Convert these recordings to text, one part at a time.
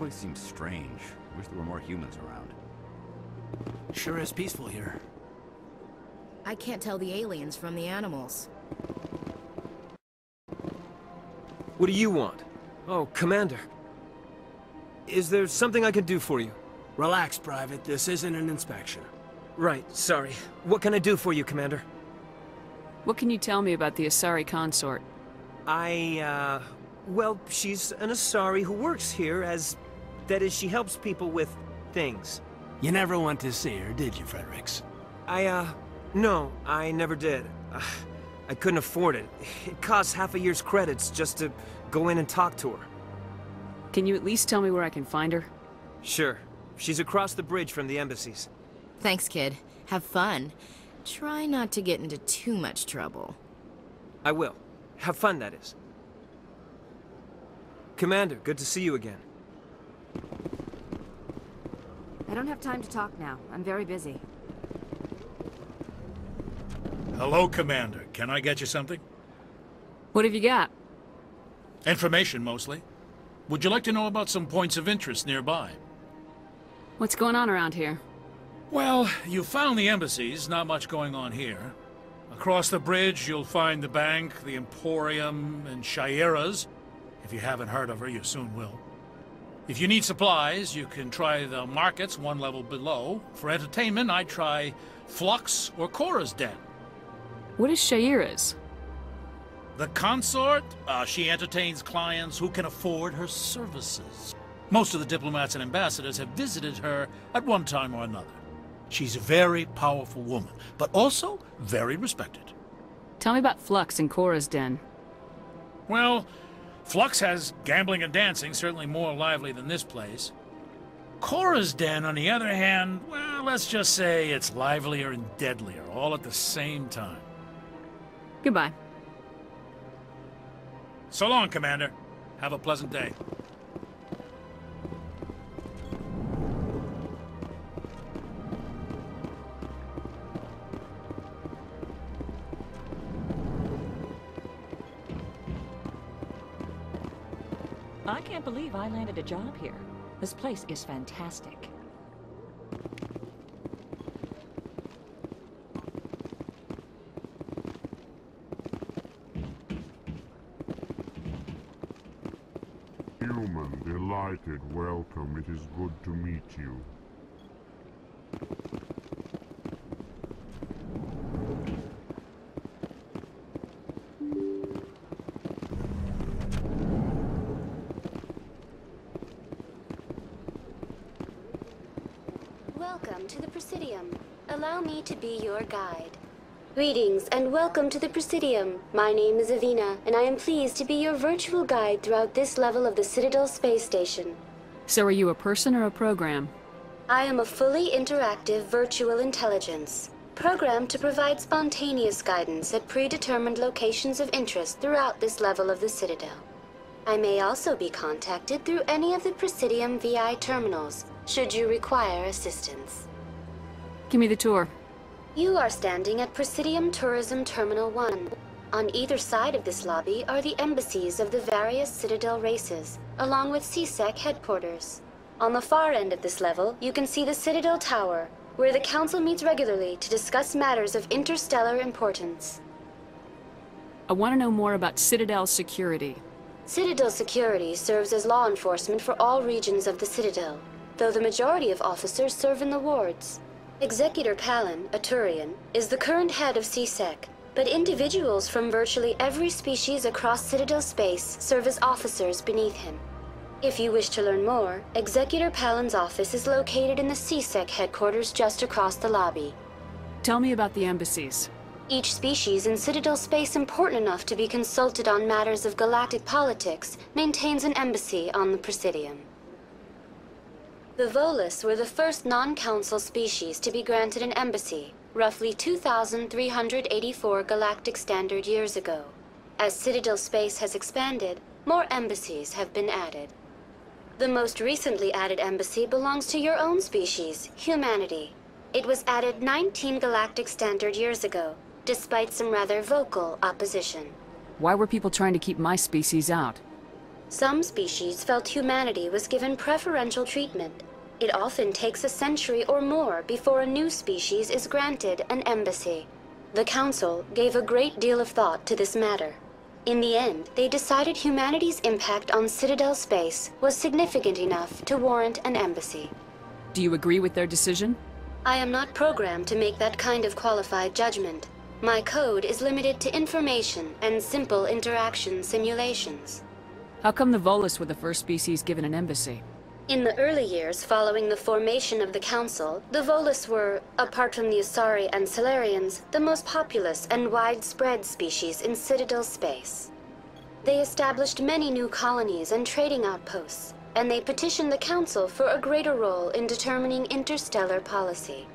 place seems strange. Wish there were more humans around. Sure is peaceful here. I can't tell the aliens from the animals. What do you want? Oh, Commander. Is there something I can do for you? Relax, Private. This isn't an inspection. Right, sorry. What can I do for you, Commander? What can you tell me about the Asari Consort? Well, she's an Asari who works here as... That is, she helps people with... things. You never went to see her, did you, Fredericks? No, I never did. I couldn't afford it. It costs half a year's credits just to go in and talk to her. Can you at least tell me where I can find her? Sure. She's across the bridge from the embassies. Thanks, kid. Have fun. Try not to get into too much trouble. I will. Have fun, that is. Commander, good to see you again. I don't have time to talk now. I'm very busy. Hello, Commander. Can I get you something? What have you got? Information, mostly. Would you like to know about some points of interest nearby? What's going on around here? Well, you found the embassies. Not much going on here. Across the bridge, you'll find the bank, the Emporium, and Shaira's. If you haven't heard of her, you soon will. If you need supplies, you can try the markets one level below. For entertainment, I'd try Flux or Cora's Den. What is Shaira's? The Consort? She entertains clients who can afford her services. Most of the diplomats and ambassadors have visited her at one time or another. She's a very powerful woman, but also very respected. Tell me about Flux and Cora's Den. Well, Flux has gambling and dancing, certainly more lively than this place. Cora's Den, on the other hand, well, let's just say it's livelier and deadlier, all at the same time. Goodbye. So long, Commander. Have a pleasant day. I can't believe I landed a job here. This place is fantastic. Human, delighted, welcome. It is good to meet you. Welcome to the Presidium. Allow me to be your guide. Greetings and welcome to the Presidium. My name is Avina, and I am pleased to be your virtual guide throughout this level of the Citadel space station. So are you a person or a program? I am a fully interactive virtual intelligence, programmed to provide spontaneous guidance at predetermined locations of interest throughout this level of the Citadel. I may also be contacted through any of the Presidium VI terminals, should you require assistance. Give me the tour. You are standing at Presidium Tourism Terminal 1. On either side of this lobby are the embassies of the various Citadel races, along with CSEC headquarters. On the far end of this level, you can see the Citadel Tower, where the Council meets regularly to discuss matters of interstellar importance. I want to know more about Citadel security. Citadel security serves as law enforcement for all regions of the Citadel, though the majority of officers serve in the wards. Executor Palin, a Turian, is the current head of CSEC, but individuals from virtually every species across Citadel space serve as officers beneath him. If you wish to learn more, Executor Palin's office is located in the CSEC headquarters just across the lobby. Tell me about the embassies. Each species in Citadel space important enough to be consulted on matters of galactic politics maintains an embassy on the Presidium. The Volus were the first non-council species to be granted an embassy, roughly 2,384 galactic standard years ago. As Citadel space has expanded, more embassies have been added. The most recently added embassy belongs to your own species, humanity. It was added 19 galactic standard years ago, despite some rather vocal opposition. Why were people trying to keep my species out? Some species felt humanity was given preferential treatment. It often takes a century or more before a new species is granted an embassy. The Council gave a great deal of thought to this matter. In the end, they decided humanity's impact on Citadel space was significant enough to warrant an embassy. Do you agree with their decision? I am not programmed to make that kind of qualified judgment. My code is limited to information and simple interaction simulations. How come the Volus were the first species given an embassy? In the early years following the formation of the Council, the Volus were, apart from the Asari and Salarians, the most populous and widespread species in Citadel space. They established many new colonies and trading outposts, and they petitioned the Council for a greater role in determining interstellar policy.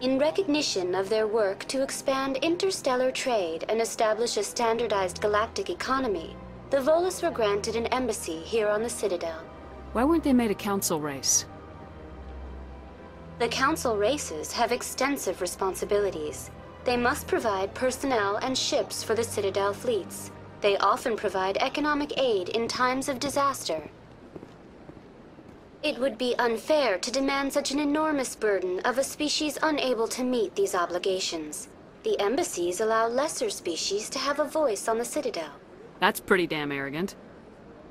In recognition of their work to expand interstellar trade and establish a standardized galactic economy, the Volus were granted an embassy here on the Citadel. Why weren't they made a council race? The Council races have extensive responsibilities. They must provide personnel and ships for the Citadel fleets. They often provide economic aid in times of disaster. It would be unfair to demand such an enormous burden of a species unable to meet these obligations. The embassies allow lesser species to have a voice on the Citadel. That's pretty damn arrogant.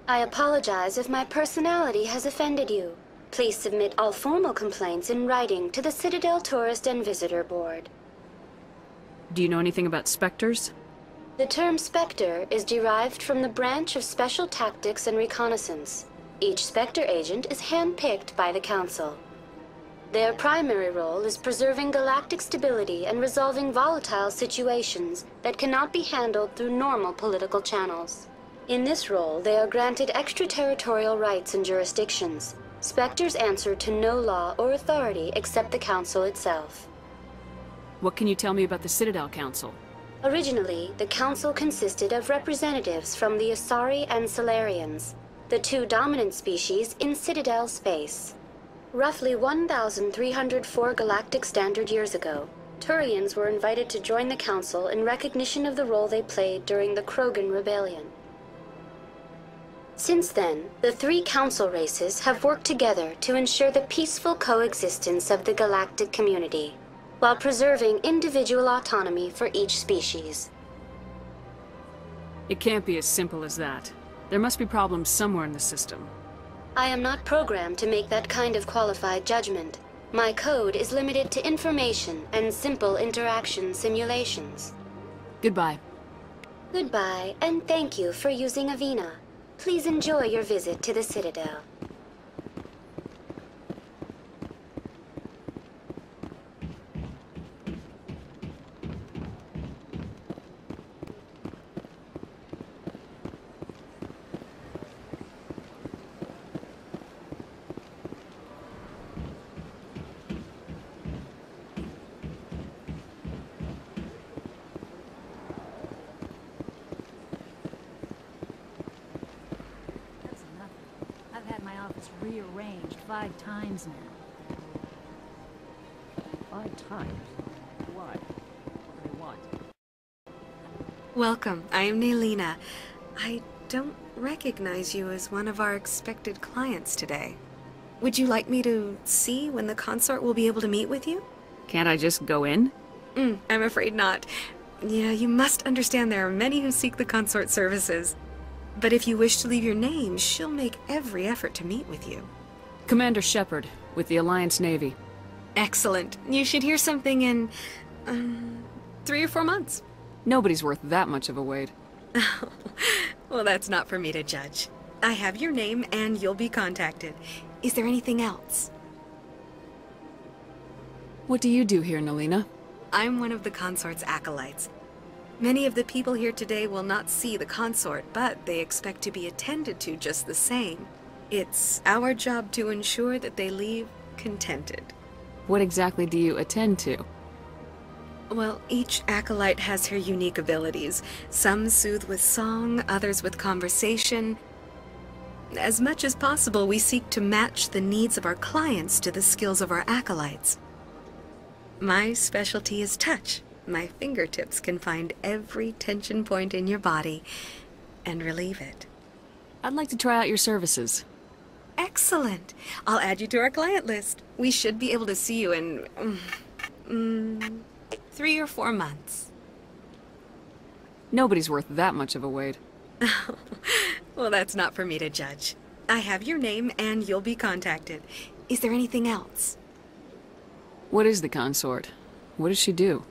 I apologize if my personality has offended you. Please submit all formal complaints in writing to the Citadel Tourist and Visitor Board. Do you know anything about specters? The term Spectre is derived from the branch of Special Tactics and Reconnaissance. Each Spectre agent is handpicked by the Council. Their primary role is preserving galactic stability and resolving volatile situations that cannot be handled through normal political channels. In this role, they are granted extraterritorial rights and jurisdictions. Spectres answer to no law or authority except the Council itself. What can you tell me about the Citadel Council? Originally, the Council consisted of representatives from the Asari and Salarians, the two dominant species in Citadel space. Roughly 1,304 galactic standard years ago, Turians were invited to join the Council in recognition of the role they played during the Krogan Rebellion. Since then, the three Council races have worked together to ensure the peaceful coexistence of the galactic community, while preserving individual autonomy for each species. It can't be as simple as that. There must be problems somewhere in the system. I am not programmed to make that kind of qualified judgment. My code is limited to information and simple interaction simulations. Goodbye. Goodbye, and thank you for using Avina. Please enjoy your visit to the Citadel. Rearranged 5 times now. 5 times? Why? What do they want? Welcome, I am Nelina. I don't recognize you as one of our expected clients today. Would you like me to see when the Consort will be able to meet with you? Can't I just go in? I'm afraid not. Yeah, you must understand there are many who seek the Consort services. But if you wish to leave your name, she'll make every effort to meet with you. Commander Shepard, with the Alliance Navy. Excellent. You should hear something in, 3 or 4 months. Nobody's worth that much of a wait. Well, that's not for me to judge. I have your name, and you'll be contacted. Is there anything else? What do you do here, Nelina? I'm one of the Consort's acolytes. Many of the people here today will not see the Consort, but they expect to be attended to just the same. It's our job to ensure that they leave contented. What exactly do you attend to? Well, each acolyte has her unique abilities. Some soothe with song, others with conversation. As much as possible, we seek to match the needs of our clients to the skills of our acolytes. My specialty is touch. My fingertips can find every tension point in your body and relieve it. I'd like to try out your services. Excellent. I'll add you to our client list. We should be able to see you in 3 or 4 months. Nobody's worth that much of a wait. Well, that's not for me to judge. I have your name and you'll be contacted. Is there anything else? What is the Consort? What does she do?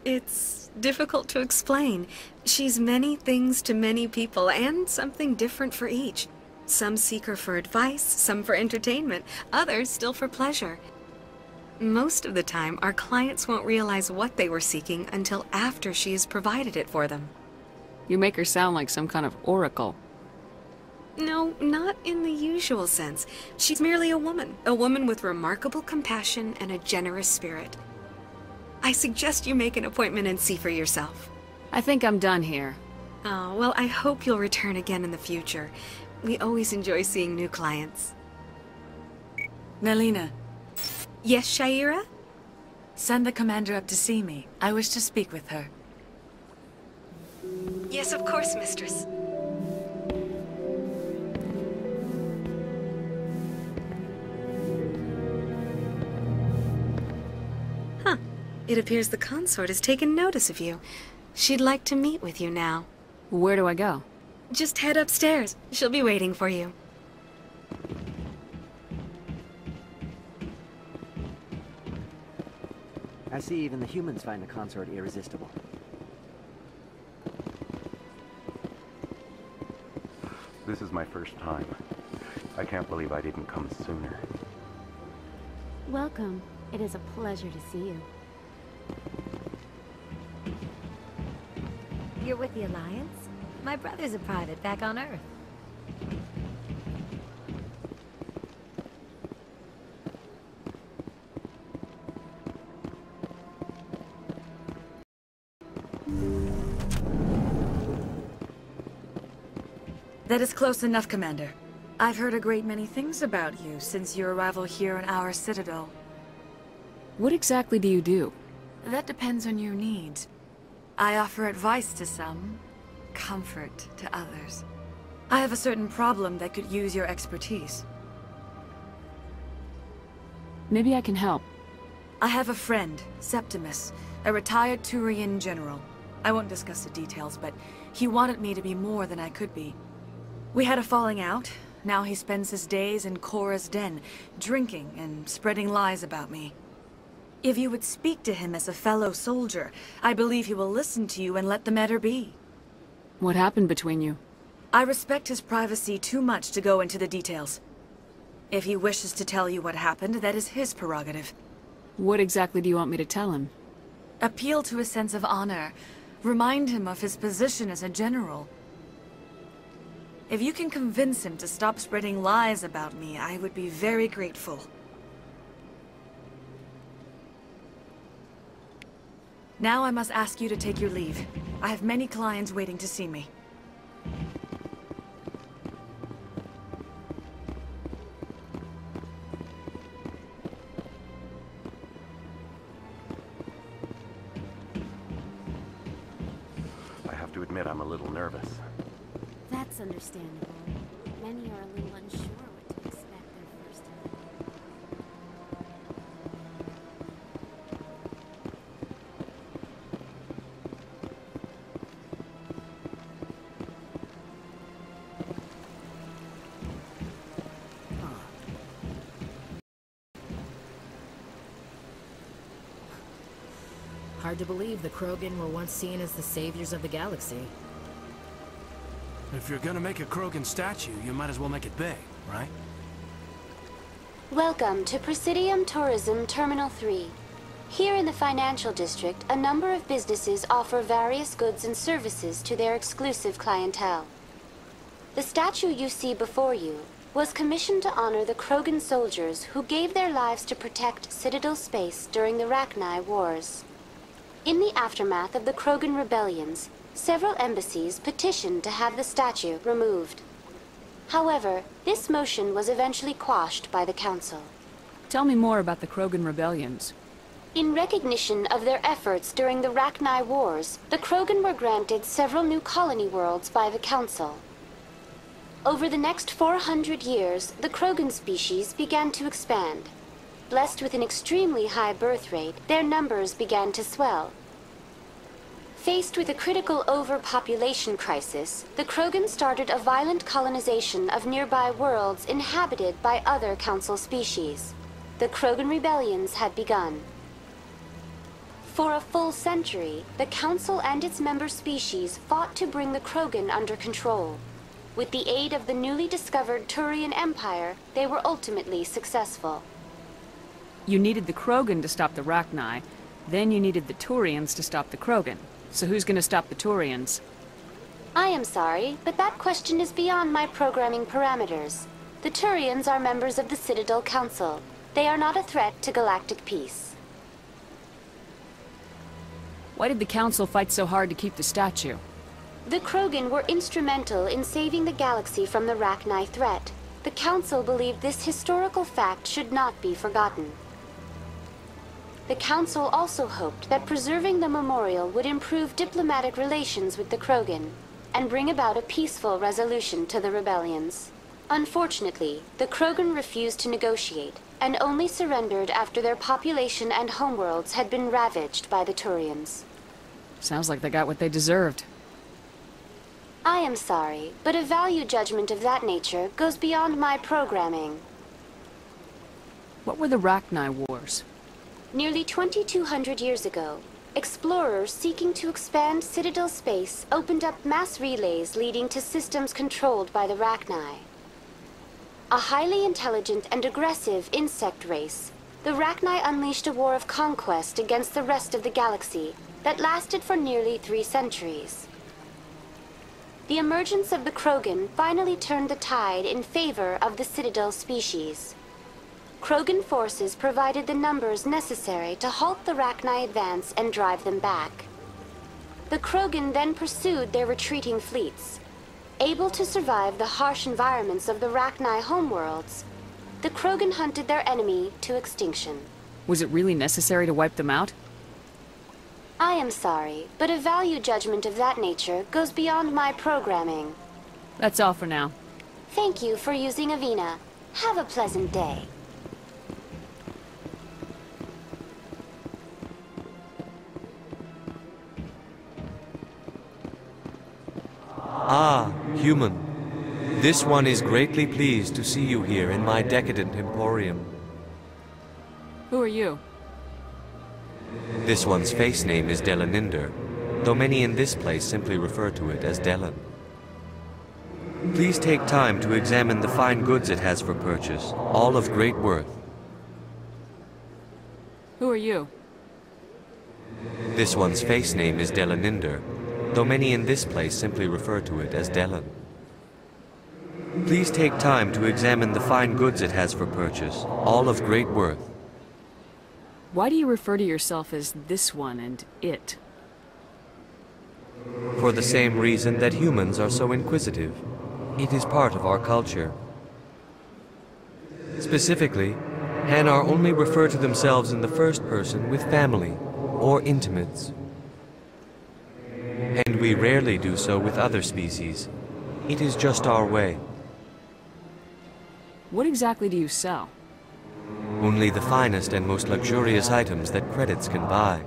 It's difficult to explain. She's many things to many people, and something different for each. Some seek her for advice, some for entertainment, others still for pleasure. Most of the time, our clients won't realize what they were seeking until after she has provided it for them. You make her sound like some kind of oracle. No, not in the usual sense. She's merely a woman with remarkable compassion and a generous spirit. I suggest you make an appointment and see for yourself. I think I'm done here. Oh, well, I hope you'll return again in the future. We always enjoy seeing new clients. Nelina. Yes, Shaira? Send the commander up to see me. I wish to speak with her. Yes, of course, mistress. Huh. It appears the consort has taken notice of you. She'd like to meet with you now. Where do I go? Just head upstairs. She'll be waiting for you. I see even the humans find the consort irresistible. This is my first time. I can't believe I didn't come sooner. Welcome. It is a pleasure to see you. You're with the Alliance? My brother's a private back on Earth. That is close enough, Commander. I've heard a great many things about you since your arrival here in our Citadel. What exactly do you do? That depends on your needs. I offer advice to some, comfort to others. I have a certain problem that could use your expertise. Maybe I can help. I have a friend, Septimus, a retired Turian general. I won't discuss the details, but he wanted me to be more than I could be. We had a falling out. Now he spends his days in Korra's den, drinking and spreading lies about me. If you would speak to him as a fellow soldier, I believe he will listen to you and let the matter be. What happened between you? I respect his privacy too much to go into the details. If he wishes to tell you what happened, that is his prerogative. What exactly do you want me to tell him? Appeal to his sense of honor. Remind him of his position as a general. If you can convince him to stop spreading lies about me, I would be very grateful. Now I must ask you to take your leave. I have many clients waiting to see me. I have to admit I'm a little nervous. That's understandable. Many are a little unsure what to expect their first time. Hard to believe the Krogan were once seen as the saviors of the galaxy. If you're gonna make a Krogan statue, you might as well make it big, right? Welcome to Presidium Tourism Terminal 3. Here in the financial district, a number of businesses offer various goods and services to their exclusive clientele. The statue you see before you was commissioned to honor the Krogan soldiers who gave their lives to protect Citadel space during the Rachni Wars. In the aftermath of the Krogan rebellions, several embassies petitioned to have the statue removed. However, this motion was eventually quashed by the Council. Tell me more about the Krogan rebellions. In recognition of their efforts during the Rachni Wars, the Krogan were granted several new colony worlds by the Council. Over the next 400 years, the Krogan species began to expand. Blessed with an extremely high birth rate, their numbers began to swell. Faced with a critical overpopulation crisis, the Krogan started a violent colonization of nearby worlds inhabited by other Council species. The Krogan rebellions had begun. For a full century, the Council and its member species fought to bring the Krogan under control. With the aid of the newly discovered Turian Empire, they were ultimately successful. You needed the Krogan to stop the Rachni, then you needed the Turians to stop the Krogan. So who's gonna stop the Turians? I am sorry, but that question is beyond my programming parameters. The Turians are members of the Citadel Council. They are not a threat to galactic peace. Why did the Council fight so hard to keep the statue? The Krogan were instrumental in saving the galaxy from the Rachni threat. The Council believed this historical fact should not be forgotten. The Council also hoped that preserving the memorial would improve diplomatic relations with the Krogan and bring about a peaceful resolution to the rebellions. Unfortunately, the Krogan refused to negotiate and only surrendered after their population and homeworlds had been ravaged by the Turians. Sounds like they got what they deserved. I am sorry, but a value judgment of that nature goes beyond my programming. What were the Rachni Wars? Nearly 2,200 years ago, explorers seeking to expand Citadel space opened up mass relays leading to systems controlled by the Rachni. A highly intelligent and aggressive insect race, the Rachni unleashed a war of conquest against the rest of the galaxy that lasted for nearly 3 centuries. The emergence of the Krogan finally turned the tide in favor of the Citadel species. Krogan forces provided the numbers necessary to halt the Rachni advance and drive them back. The Krogan then pursued their retreating fleets. Able to survive the harsh environments of the Rachni homeworlds, the Krogan hunted their enemy to extinction. Was it really necessary to wipe them out? I am sorry, but a value judgment of that nature goes beyond my programming. That's all for now. Thank you for using Avina. Have a pleasant day. Ah, human. This one is greatly pleased to see you here in my decadent emporium. Who are you? This one's face name is Delaninder, though many in this place simply refer to it as Delan. Please take time to examine the fine goods it has for purchase, all of great worth. Who are you? This one's face name is Delaninder, though many in this place simply refer to it as Delan. Please take time to examine the fine goods it has for purchase, all of great worth. Why do you refer to yourself as this one and it? For the same reason that humans are so inquisitive. It is part of our culture. Specifically, Hanar only refer to themselves in the first person with family or intimates. And we rarely do so with other species. It is just our way. What exactly do you sell? Only the finest and most luxurious items that credits can buy.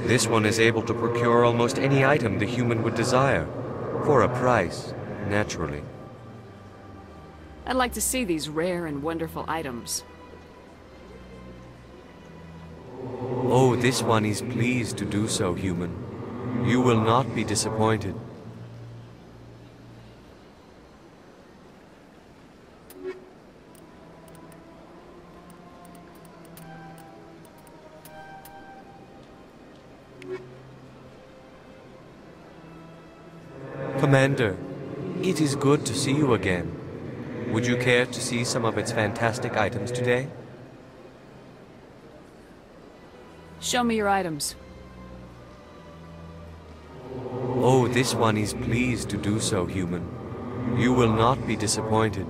This one is able to procure almost any item the human would desire, for a price, naturally. I'd like to see these rare and wonderful items. Oh, this one is pleased to do so, human. You will not be disappointed. Commander, it is good to see you again. Would you care to see some of its fantastic items today? Show me your items. Oh, this one is pleased to do so, human. You will not be disappointed.